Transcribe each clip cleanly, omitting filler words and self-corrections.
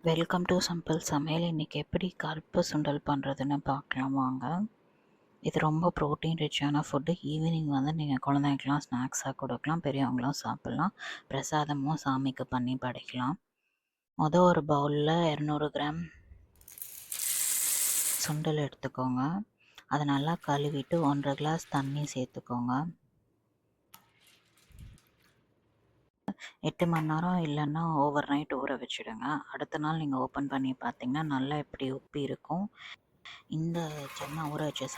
Welcome to simple சமையல். இன்றைக்கி எப்படி கருப்பு சுண்டல் பண்ணுறதுன்னு பார்க்கலாம் வாங்க. இது ரொம்ப ப்ரோட்டீன் ரிச்சான ஃபுட்டு. ஈவினிங் வந்து நீங்கள் குழந்தைங்களுக்குலாம் ஸ்நாக்ஸாக கொடுக்கலாம், பெரியவங்களும் சாப்பிட்லாம், பிரசாதமும் சாமிக்கு பண்ணி படைக்கலாம். ஒரு பவுலில் 200 கிராம் சுண்டல் எடுத்துக்கோங்க. அதை நல்லா கழுவிட்டு 1.5 கிளாஸ் தண்ணி சேர்த்துக்கோங்க. 8 மணி நேரம் இல்லைன்னா ஓவர் நைட் ஊற வச்சுடுங்க. அடுத்த நாள் நீங்கள் ஓப்பன் பண்ணி பார்த்தீங்கன்னா நல்லா இப்படி உப்பி இருக்கும். இந்த சன்னா ஊற வச்ச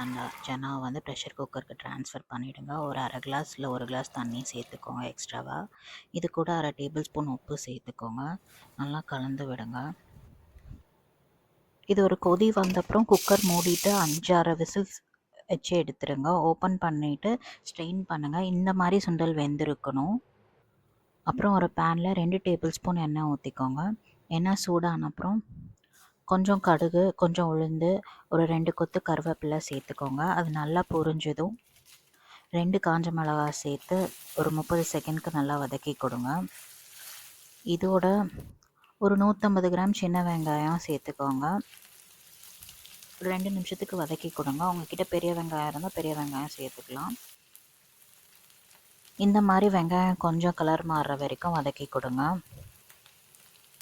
சன்னா வந்து ப்ரெஷர் குக்கருக்கு ட்ரான்ஸ்ஃபர் பண்ணிவிடுங்க. ஒரு 1/2 கிளாஸ் இல்லை 1 கிளாஸ் தண்ணி சேர்த்துக்கோங்க எக்ஸ்ட்ராவாக. இது கூட 1/2 டேபிள் ஸ்பூன் உப்பு சேர்த்துக்கோங்க. நல்லா கலந்து விடுங்க. இது ஒரு கொதி வந்தப்புறம் குக்கர் மூடிட்டு 5-6 விசில்ஸ் வச்சு எடுத்துருங்க. ஓப்பன் பண்ணிவிட்டு ஸ்ட்ரெயின் பண்ணுங்கள். இந்த மாதிரி சுண்டல் வெந்திருக்கணும். அப்புறம் ஒரு பேனில் 2 டேபிள் ஸ்பூன் எண்ணெய் ஊற்றிக்கோங்க. எண்ணெய் சூடான அப்புறம் கொஞ்சம் கடுகு, கொஞ்சம் உளுந்து, ஒரு 2 கொத்து கருவேப்பிலை சேர்த்துக்கோங்க. அது நல்லா பொரிஞ்சதும் 2 காஞ்ச மிளகாய் சேர்த்து ஒரு 30 செகண்ட்க்கு நல்லா வதக்கி கொடுங்க. இதோட ஒரு 150 கிராம் சின்ன வெங்காயம் சேர்த்துக்கோங்க. ஒரு 2 நிமிஷத்துக்கு வதக்கி கொடுங்க. உங்ககிட்ட பெரிய வெங்காயம் இருந்தால் பெரிய வெங்காயம் சேர்த்துக்கலாம். இந்த மாதிரி வெங்காயம் கொஞ்சம் கலர் மாறுற வரைக்கும் வதக்கி கொடுங்க.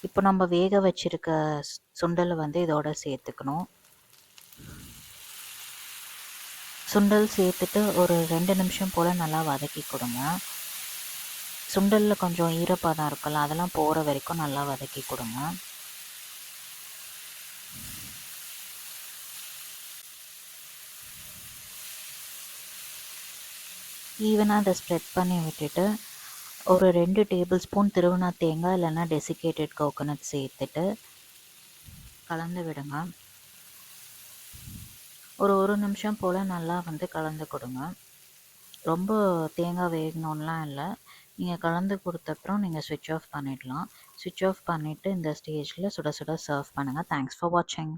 இப்போ நம்ம வேக வச்சுருக்க சுண்டலை வந்து இதோட சேர்த்துக்கணும். சுண்டல் சேர்த்துட்டு ஒரு 2 நிமிஷம் போல் நல்லா வதக்கி கொடுங்க. சுண்டலில் கொஞ்சம் ஈரப்பதம் இருக்குல்ல, அதெல்லாம் போகிற வரைக்கும் நல்லா வதக்கி கொடுங்க. ஈவனாக அதை ஸ்ப்ரெட் பண்ணி விட்டுட்டு ஒரு 2 டேபிள் ஸ்பூன் திருவண்ணா தேங்காய் இல்லைன்னா டெசிகேட்டட் கோகோனட் சேர்த்துட்டு கலந்து விடுங்க. ஒரு நிமிஷம் போல் நல்லா வந்து கலந்து கொடுங்க. ரொம்ப தேங்காய் வேகணும்லாம் இல்லை. நீங்கள் கலந்து கொடுத்தப்புறம் நீங்கள் ஸ்விட்ச் ஆஃப் பண்ணிடலாம். ஸ்விட்ச் ஆஃப் பண்ணிவிட்டு இந்த ஸ்டேஜில் சுட சுட சர்வ் பண்ணுங்கள். தேங்க்ஸ் ஃபார் வாட்சிங்.